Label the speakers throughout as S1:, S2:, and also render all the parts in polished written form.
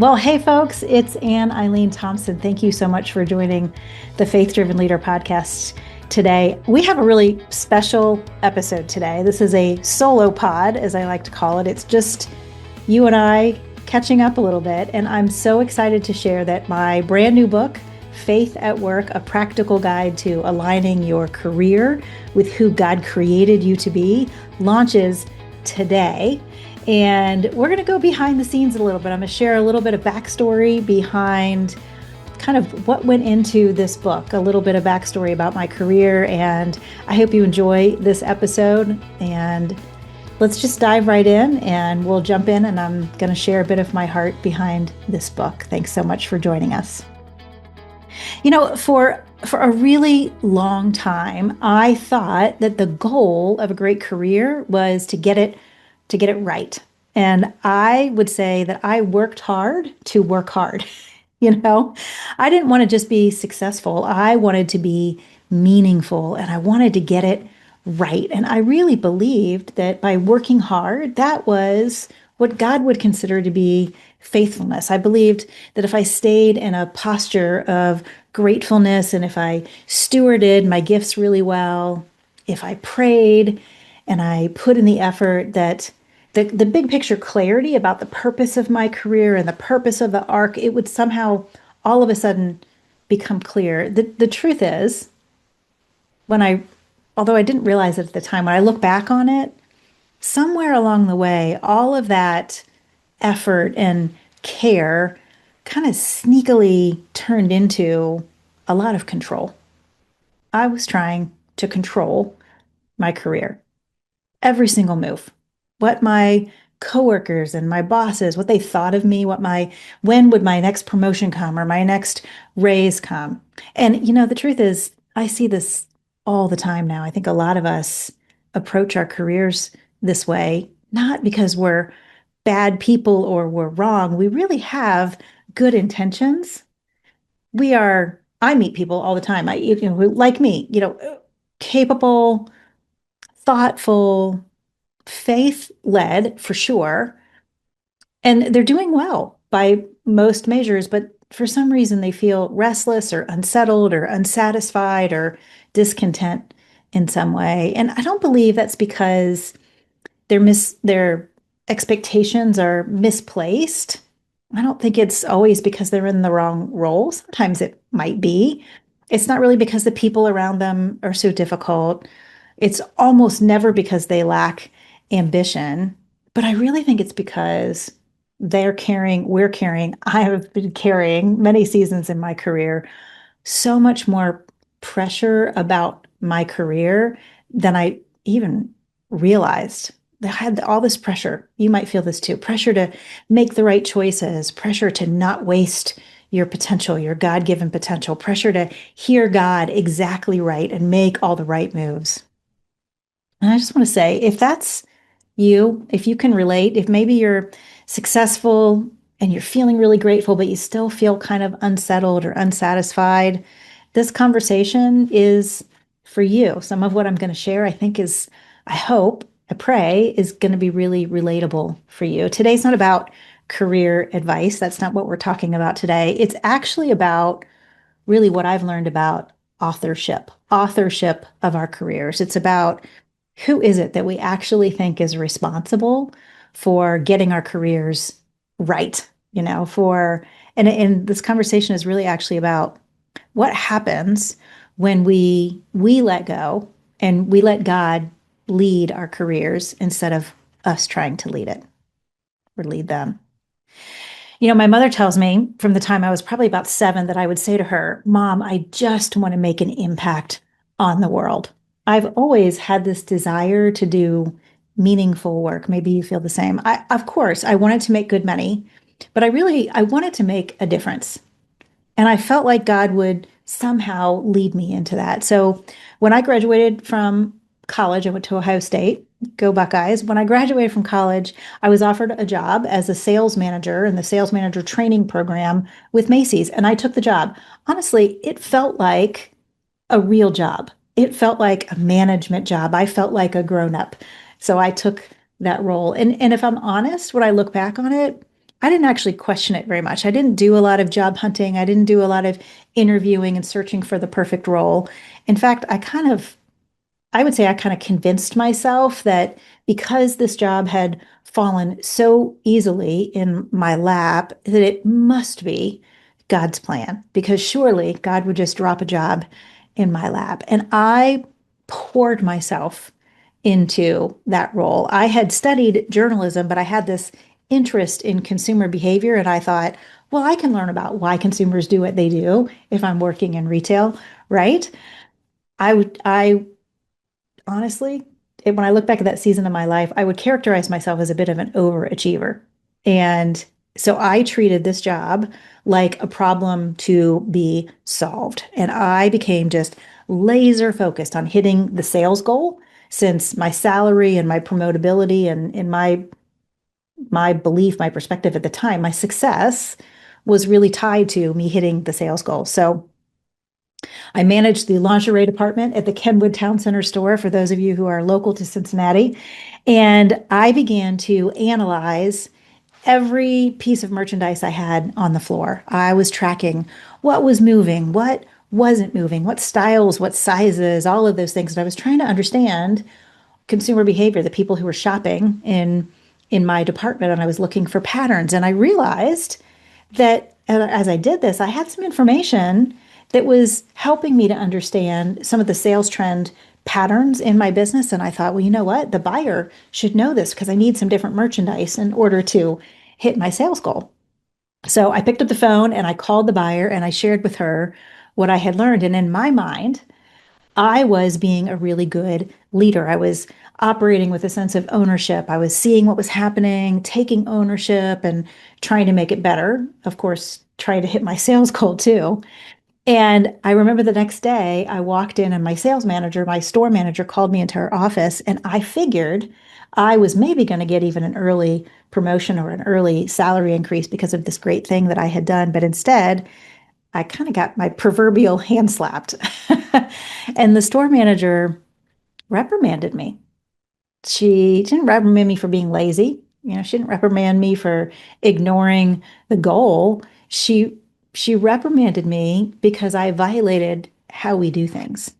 S1: Well, hey, folks, it's Eileen Thompson. Thank you so much for joining the Faith Driven Leader podcast today. We have a really special episode today. This is a solo pod, as I like to call it. It's just you and I catching up a little bit. And I'm so excited to share that my brand new book, Faith at Work, a practical guide to aligning your career with who God created you to be, launches today. And we're going to go behind the scenes a little bit. I'm going to share a little bit of backstory behind kind of what went into this book, a little bit of backstory about my career. And I hope you enjoy this episode. And let's just dive right in and we'll jump in, and I'm going to share a bit of my heart behind this book. Thanks so much for joining us. You know, for a really long time, I thought that the goal of a great career was to get it right. And I would say that I worked hard to work hard. I didn't want to just be successful. I wanted to be meaningful, and I wanted to get it right. And I really believed that by working hard, that was what God would consider to be faithfulness. I believed that if I stayed in a posture of gratefulness, and if I stewarded my gifts really well, if I prayed and I put in the effort, that the big picture clarity about the purpose of my career and the purpose of the arc, it would somehow all of a sudden become clear. The truth is, although I didn't realize it at the time, when I look back on it, somewhere along the way, all of that effort and care kind of sneakily turned into a lot of control. I was trying to control my career, every single move, what my coworkers and my bosses, what they thought of me, when would my next promotion come or my next raise come. And the truth is, I see this all the time now. I think a lot of us approach our careers this way, not because we're bad people or we're wrong. We really have good intentions. I meet people all the time, like me, capable, thoughtful, faith-led for sure. And they're doing well by most measures, but for some reason they feel restless or unsettled or unsatisfied or discontent in some way. And I don't believe that's because their expectations are misplaced. I don't think it's always because they're in the wrong role. Sometimes it might be. It's not really because the people around them are so difficult. It's almost never because they lack ambition. But I really think it's because we're carrying, I have been carrying many seasons in my career, so much more pressure about my career than I even realized. I had all this pressure. You might feel this too. Pressure to make the right choices, pressure to not waste your potential, your God-given potential, pressure to hear God exactly right and make all the right moves. And I just want to say, if that's you, if you can relate, if maybe you're successful and you're feeling really grateful, but you still feel kind of unsettled or unsatisfied, this conversation is for you. Some of what I'm going to share, I think I pray is going to be really relatable for you. Today's not about career advice. That's not what we're talking about today. It's actually about really what I've learned about authorship of our careers. It's about who is it that we actually think is responsible for getting our careers right, and this conversation is really actually about what happens when we let go and we let God lead our careers instead of us trying to lead it or lead them. My mother tells me from the time I was probably about 7 that I would say to her, "Mom, I just want to make an impact on the world." I've always had this desire to do meaningful work. Maybe you feel the same. Of course, I wanted to make good money, but I wanted to make a difference. And I felt like God would somehow lead me into that. So when I graduated from college, I went to Ohio State. Go Buckeyes. When I graduated from college, I was offered a job as a sales manager in the sales manager training program with Macy's, and I took the job. Honestly, it felt like a real job. It felt like a management job. I felt like a grown-up. So I took that role. And if I'm honest, when I look back on it, I didn't actually question it very much. I didn't do a lot of job hunting. I didn't do a lot of interviewing and searching for the perfect role. In fact, I would say I kind of convinced myself that because this job had fallen so easily in my lap, that it must be God's plan, because surely God would just drop a job in my lap. And I poured myself into that role. I had studied journalism, but I had this interest in consumer behavior. And I thought, well, I can learn about why consumers do what they do if I'm working in retail, right? I honestly, when I look back at that season of my life, I would characterize myself as a bit of an overachiever. And so I treated this job like a problem to be solved. And I became just laser focused on hitting the sales goal, since my salary and my promotability and in my belief, my perspective at the time, my success was really tied to me hitting the sales goal. So I managed the lingerie department at the Kenwood Town Center store, for those of you who are local to Cincinnati. And I began to analyze every piece of merchandise I had on the floor. I was tracking what was moving, what wasn't moving, what styles, what sizes, all of those things. And I was trying to understand consumer behavior, the people who were shopping in my department, and I was looking for patterns. And I realized that as I did this, I had some information that was helping me to understand some of the sales trend patterns in my business. And I thought, well, you know what? The buyer should know this because I need some different merchandise in order to hit my sales goal. So I picked up the phone and I called the buyer and I shared with her what I had learned. And in my mind, I was being a really good leader. I was operating with a sense of ownership. I was seeing what was happening, taking ownership and trying to make it better. Of course, trying to hit my sales goal too. And I remember the next day I walked in and my sales manager, my store manager, called me into her office, and I figured I was maybe going to get even an early promotion or an early salary increase because of this great thing that I had done. But instead, I kind of got my proverbial hand slapped. And the store manager reprimanded me. She didn't reprimand me for being lazy. She didn't reprimand me for ignoring the goal. She reprimanded me because I violated how we do things.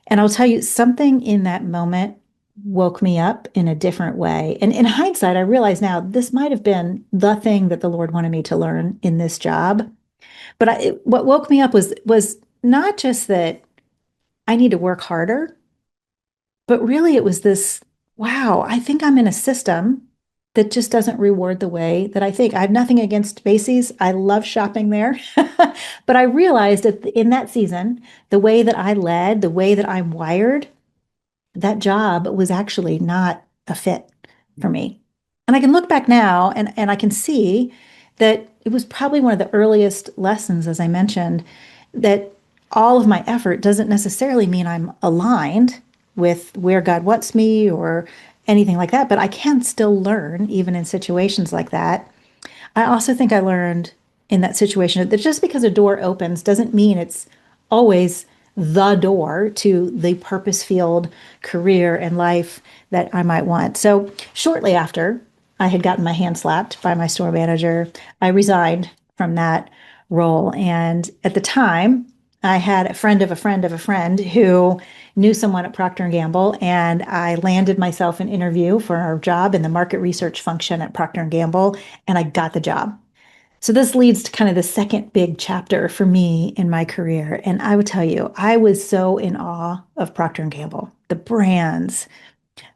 S1: And I'll tell you, something in that moment woke me up in a different way. And in hindsight, I realize now this might have been the thing that the Lord wanted me to learn in this job. But what woke me up was not just that I need to work harder, but really it was this, wow, I think I'm in a system that just doesn't reward the way that I think. I have nothing against Macy's. I love shopping there. But I realized that in that season, the way that I led, the way that I'm wired, that job was actually not a fit for me. And I can look back now and I can see that it was probably one of the earliest lessons, as I mentioned, that all of my effort doesn't necessarily mean I'm aligned with where God wants me or anything like that, but I can still learn even in situations like that. I also think I learned in that situation that just because a door opens doesn't mean it's always the door to the purpose-filled career and life that I might want. So shortly after I had gotten my hand slapped by my store manager, I resigned from that role. And at the time, I had a friend of a friend of a friend who knew someone at Procter Gamble, and I landed myself an interview for our job in the market research function at Procter Gamble, and I got the job. So this leads to kind of the second big chapter for me in my career. And I would tell you, I was so in awe of Procter Gamble, the brands,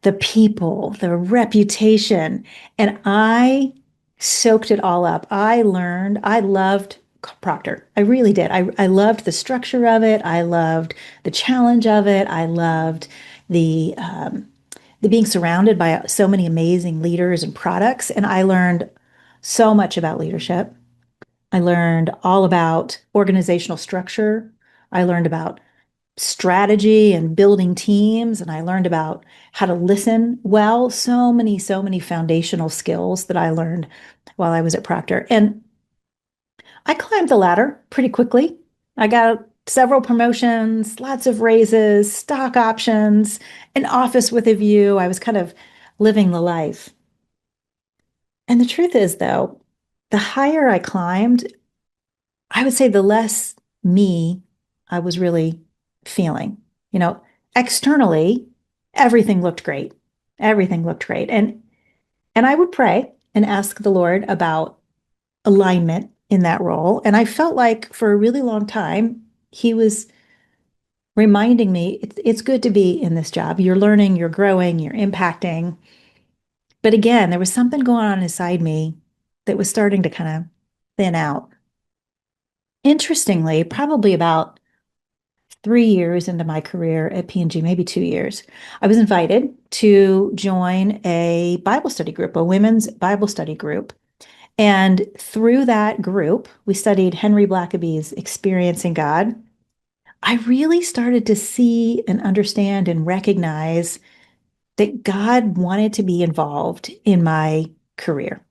S1: the people, the reputation, and I soaked it all up. I learned, I loved Procter. I really did. I loved the structure of it. I loved the challenge of it. I loved the being surrounded by so many amazing leaders and products. And I learned so much about leadership. I learned all about organizational structure. I learned about strategy and building teams, and I learned about how to listen well. So many foundational skills that I learned while I was at Procter. And I climbed the ladder pretty quickly. I got several promotions, lots of raises, stock options, an office with a view. I was kind of living the life. And the truth is, though, the higher I climbed, I would say the less me I was really feeling. You know, externally, everything looked great. Everything looked great. And I would pray and ask the Lord about alignment in that role. And I felt like for a really long time, he was reminding me it's good to be in this job. You're learning, you're growing, you're impacting. But again, there was something going on inside me that was starting to kind of thin out. Interestingly, probably about 3 years into my career at P&G, maybe 2 years, I was invited to join a Bible study group, a women's Bible study group. And through that group, we studied Henry Blackaby's Experiencing God. I really started to see and understand and recognize that God wanted to be involved in my career.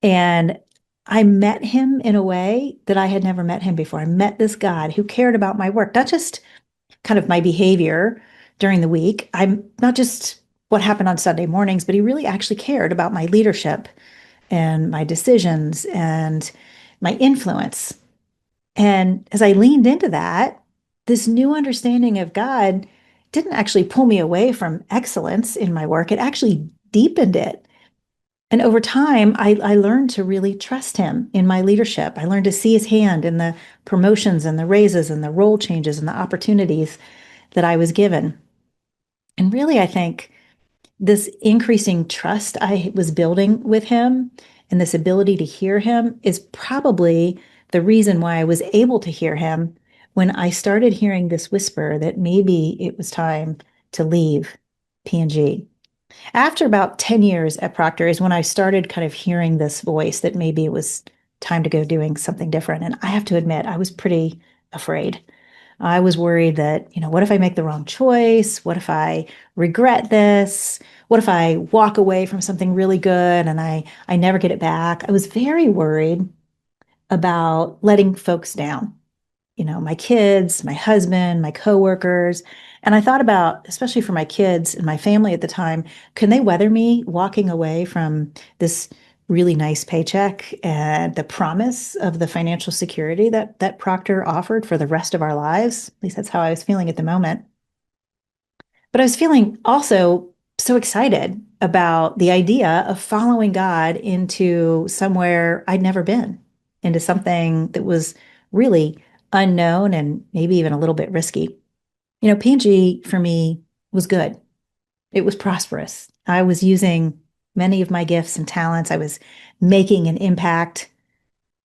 S1: And I met him in a way that I had never met him before. I met this God who cared about my work, not just kind of my behavior during the week. I'm not just what happened on Sunday mornings, but he really actually cared about my leadership and my decisions and my influence. And as I leaned into that, this new understanding of God didn't actually pull me away from excellence in my work. It actually deepened it. And over time, I learned to really trust him in my leadership. I learned to see his hand in the promotions and the raises and the role changes and the opportunities that I was given. And really, I think this increasing trust I was building with him and this ability to hear him is probably the reason why I was able to hear him when I started hearing this whisper that maybe it was time to leave P&G. After about 10 years at Procter is when I started kind of hearing this voice that maybe it was time to go doing something different. And I have to admit, I was pretty afraid. I was worried that, what if I make the wrong choice? What if I regret this? What if I walk away from something really good and I never get it back? I was very worried about letting folks down, my kids, my husband, my coworkers. And I thought about, especially for my kids and my family at the time, can they weather me walking away from this really nice paycheck and the promise of the financial security that Procter offered for the rest of our lives? At least that's how I was feeling at the moment. But I was feeling also so excited about the idea of following God into somewhere I'd never been, into something that was really unknown and maybe even a little bit risky. P&G for me was good. It was prosperous. I was using many of my gifts and talents. I was making an impact.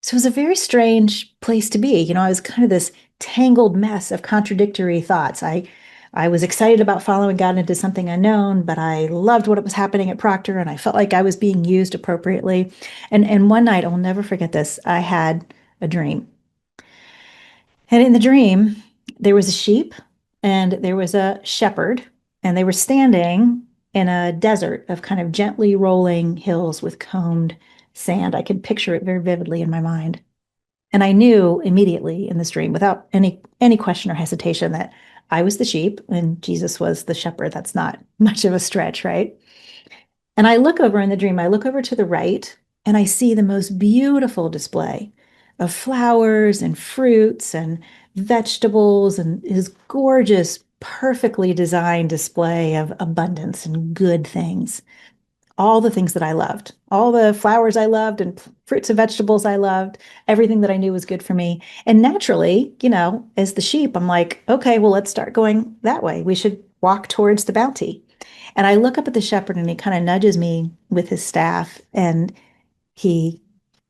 S1: So it was a very strange place to be. I was kind of this tangled mess of contradictory thoughts. I was excited about following God into something unknown, but I loved what was happening at Procter and I felt like I was being used appropriately. And one night, I will never forget this. I had a dream. And in the dream, there was a sheep and there was a shepherd, and they were standing in a desert of kind of gently rolling hills with combed sand. I could picture it very vividly in my mind. And I knew immediately in this dream, without any question or hesitation, that I was the sheep and Jesus was the shepherd. That's not much of a stretch, right? And I look over in the dream, I look over to the right, and I see the most beautiful display of flowers and fruits and vegetables and his gorgeous, perfectly designed display of abundance and good things. All the things that I loved, all the flowers I loved and fruits and vegetables I loved, everything that I knew was good for me. And naturally, as the sheep, I'm like, okay, well, let's start going that way. We should walk towards the bounty. And I look up at the shepherd and he kind of nudges me with his staff and he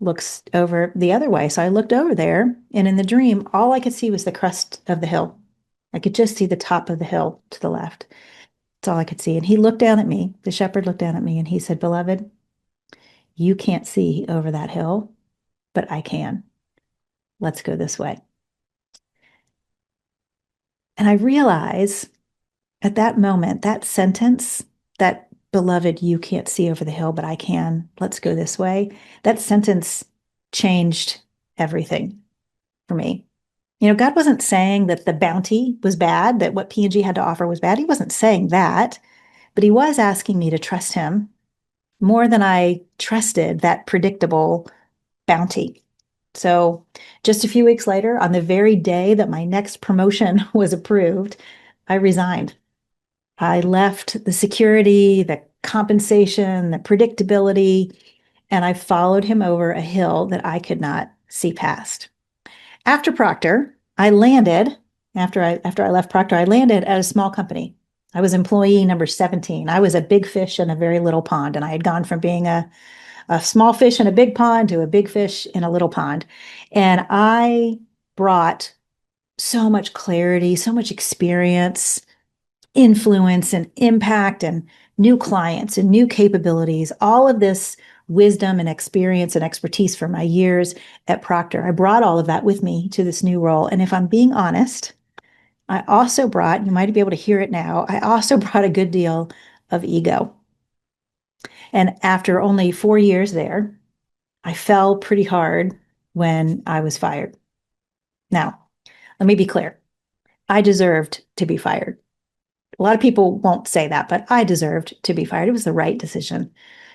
S1: looks over the other way. So I looked over there and in the dream, all I could see was the crest of the hill. I could just see the top of the hill to the left. That's all I could see. And he looked down at me. The shepherd looked down at me and he said, Beloved, you can't see over that hill, but I can. Let's go this way. And I realize at that moment, that sentence, that beloved, you can't see over the hill, but I can. Let's go this way. That sentence changed everything for me. God wasn't saying that the bounty was bad, that what P&G had to offer was bad. He wasn't saying that, but he was asking me to trust him more than I trusted that predictable bounty. So, just a few weeks later, on the very day that my next promotion was approved, I resigned. I left the security, the compensation, the predictability, and I followed him over a hill that I could not see past. After Procter, I landed, after I left Procter, I landed at a small company. I was employee number 17. I was a big fish in a very little pond, and I had gone from being a small fish in a big pond to a big fish in a little pond. And I brought so much clarity, so much experience, influence, and impact, and new clients and new capabilities, all of this wisdom and experience and expertise from my years at Procter. I brought all of that with me to this new role. And if I'm being honest, I also brought, you might be able to hear it now, I also brought a good deal of ego. And after only 4 years there, I fell pretty hard when I was fired. Now, let me be clear. I deserved to be fired. A lot of people won't say that, but I deserved to be fired. It was the right decision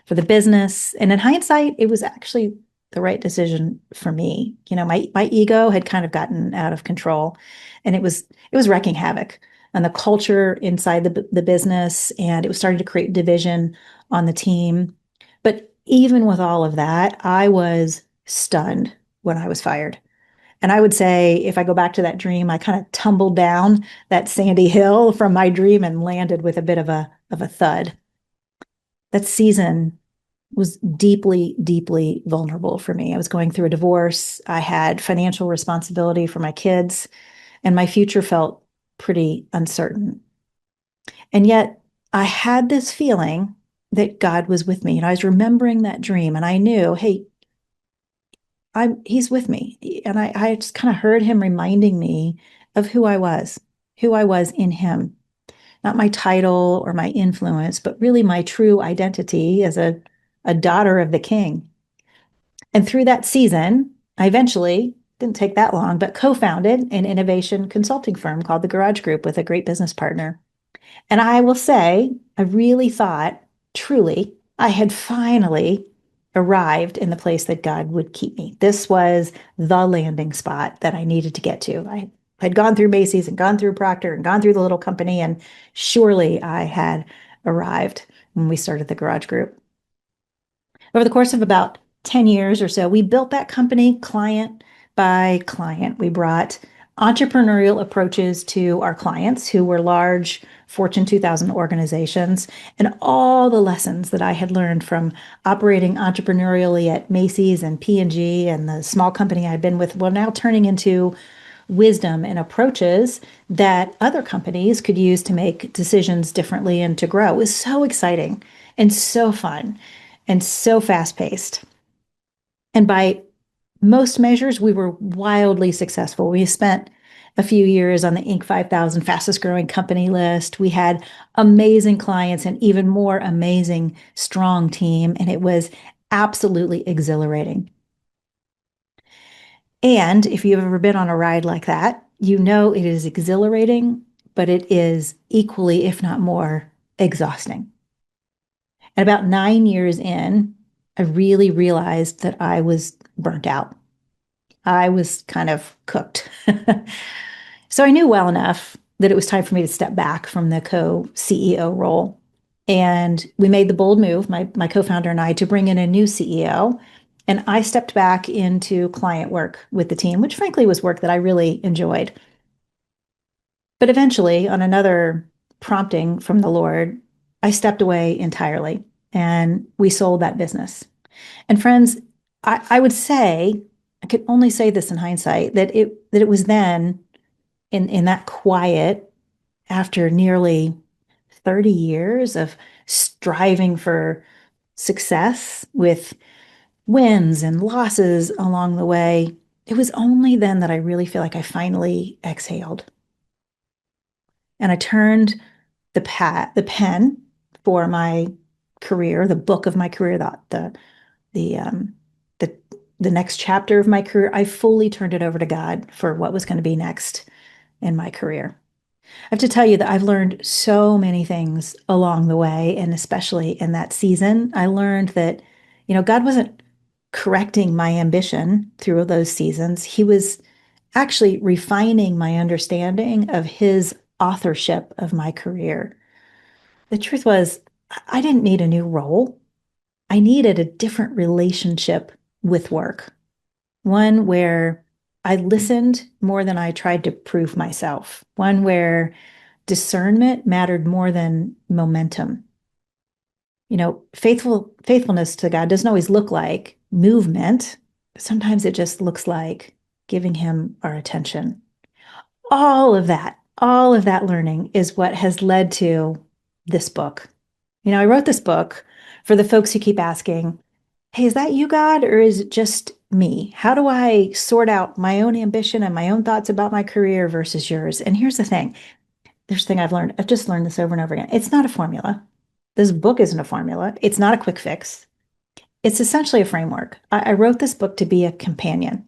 S1: for the business. And in hindsight, it was actually the right decision for me. My ego had kind of gotten out of control, and it was wreaking havoc on the culture inside the business, and it was starting to create division on the team. But even with all of that, I was stunned when I was fired. And I would say, if I go back to that dream, I kind of tumbled down that sandy hill from my dream and landed with a bit of a thud. That season was deeply, deeply vulnerable for me. I was going through a divorce. I had financial responsibility for my kids, and my future felt pretty uncertain. And yet I had this feeling that God was with me. And I was remembering that dream, and I knew, hey, he's with me. And I just kind of heard him reminding me of who I was in him, not my title or my influence, but really my true identity as a daughter of the king. And through that season, I eventually, didn't take that long, but co-founded an innovation consulting firm called the Garage Group with a great business partner. And I will say, I really thought, truly, I had finally arrived in the place that God would keep me. This was the landing spot that I needed to get to. I had gone through Macy's and gone through Procter and gone through the little company, and surely I had arrived when we started the Garage Group. Over the course of about 10 years or so, we built that company client by client. We brought entrepreneurial approaches to our clients who were large Fortune 2000 organizations, and all the lessons that I had learned from operating entrepreneurially at Macy's and P&G and the small company I'd been with were now turning into wisdom and approaches that other companies could use to make decisions differently and to grow. It was so exciting and so fun and so fast paced. And by most measures, we were wildly successful. We spent a few years on the Inc. 5000 fastest growing company list. We had amazing clients and even more amazing, strong team. And it was absolutely exhilarating. And if you've ever been on a ride like that, you know it is exhilarating, but it is equally, if not more, exhausting. And about 9 years in, I really realized that I was burnt out. I was kind of cooked. So I knew well enough that it was time for me to step back from the co-CEO role. And we made the bold move, my co-founder and I, to bring in a new CEO. And I stepped back into client work with the team, which frankly was work that I really enjoyed. But eventually, on another prompting from the Lord, I stepped away entirely and we sold that business. And friends, I would say, I could only say this in hindsight, that it was then in that quiet, after nearly 30 years of striving for success with wins and losses along the way, it was only then that I really feel like I finally exhaled. And I turned the pen for my career, the book of my career, the um the the next chapter of my career. I fully turned it over to God for what was going to be next in my career. I have to tell you that I've learned so many things along the way, and especially in that season, I learned that, God wasn't correcting my ambition through those seasons. He was actually refining my understanding of his authorship of my career. The truth was, I didn't need a new role. I needed a different relationship with work, one where I listened more than I tried to prove myself, one where discernment mattered more than momentum. Faithfulness to God doesn't always look like movement. Sometimes it just looks like giving him our attention. All of that learning is what has led to this book. I wrote this book for the folks who keep asking, hey, is that you, God, or is it just me? How do I sort out my own ambition and my own thoughts about my career versus yours? And here's the thing. There's a thing I've learned. I've just learned this over and over again. It's not a formula. This book isn't a formula. It's not a quick fix. It's essentially a framework. I wrote this book to be a companion,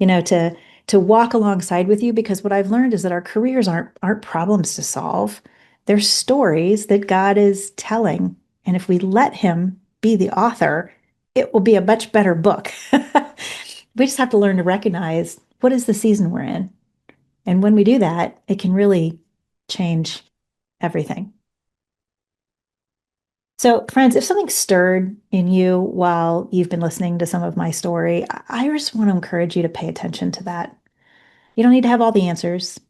S1: to walk alongside with you, because what I've learned is that our careers aren't problems to solve. They're stories that God is telling. And if we let him be the author, it will be a much better book. We just have to learn to recognize what is the season we're in. And when we do that, it can really change everything. So, friends, if something stirred in you while you've been listening to some of my story, I just want to encourage you to pay attention to that. You don't need to have all the answers.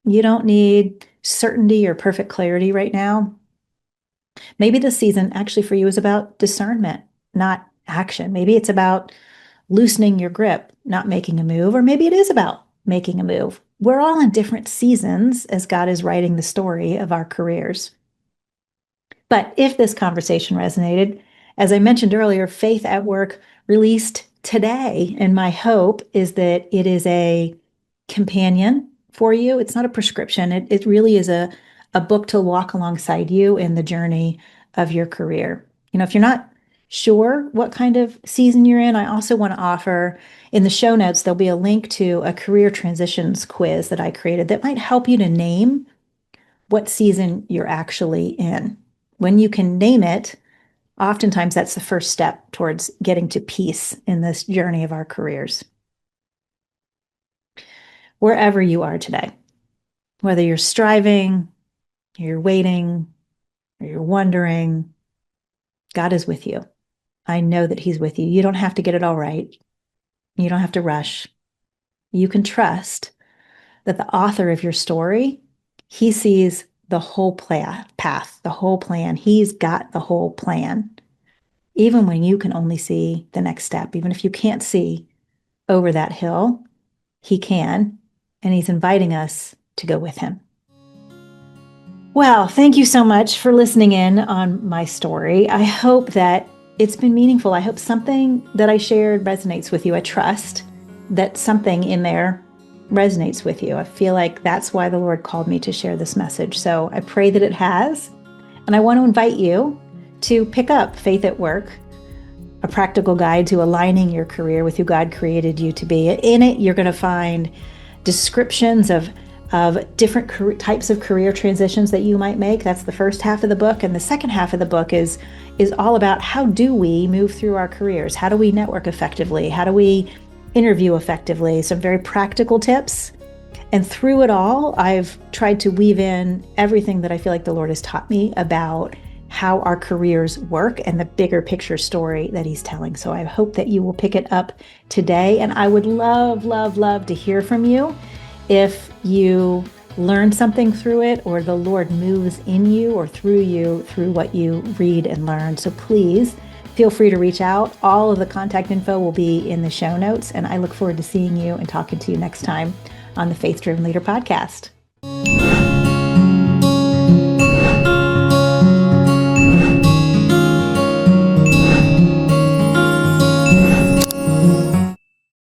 S1: You don't need certainty or perfect clarity right now. Maybe this season actually for you is about discernment, not action. Maybe it's about loosening your grip, not making a move, or maybe it is about making a move. We're all in different seasons as God is writing the story of our careers. But if this conversation resonated, as I mentioned earlier, Faith at Work released today. And my hope is that it is a companion for you. It's not a prescription. It really is a book to walk alongside you in the journey of your career. If you're not sure what kind of season you're in, I also want to offer in the show notes, there'll be a link to a career transitions quiz that I created that might help you to name what season you're actually in. When you can name it, oftentimes that's the first step towards getting to peace in this journey of our careers. Wherever you are today, whether you're striving, you're waiting, or you're wondering, God is with you. I know that he's with you. You don't have to get it all right. You don't have to rush. You can trust that the author of your story, he sees the whole path, the whole plan. He's got the whole plan. Even when you can only see the next step, even if you can't see over that hill, he can, and he's inviting us to go with him. Well, thank you so much for listening in on my story. I hope that it's been meaningful. I hope something that I shared resonates with you. I trust that something in there resonates with you. I feel like that's why the Lord called me to share this message. So I pray that it has. And I want to invite you to pick up Faith at Work, a practical guide to aligning your career with who God created you to be. In it, you're going to find descriptions of different types of career transitions that you might make. That's the first half of the book. And the second half of the book is all about how do we move through our careers? How do we network effectively? How do we interview effectively? Some very practical tips. And through it all, I've tried to weave in everything that I feel like the Lord has taught me about how our careers work and the bigger picture story that he's telling. So I hope that you will pick it up today. And I would love, love, love to hear from you if you learn something through it or the Lord moves in you or through you through what you read and learn. So please feel free to reach out. All of the contact info will be in the show notes. And I look forward to seeing you and talking to you next time on the Faith Driven Leader podcast.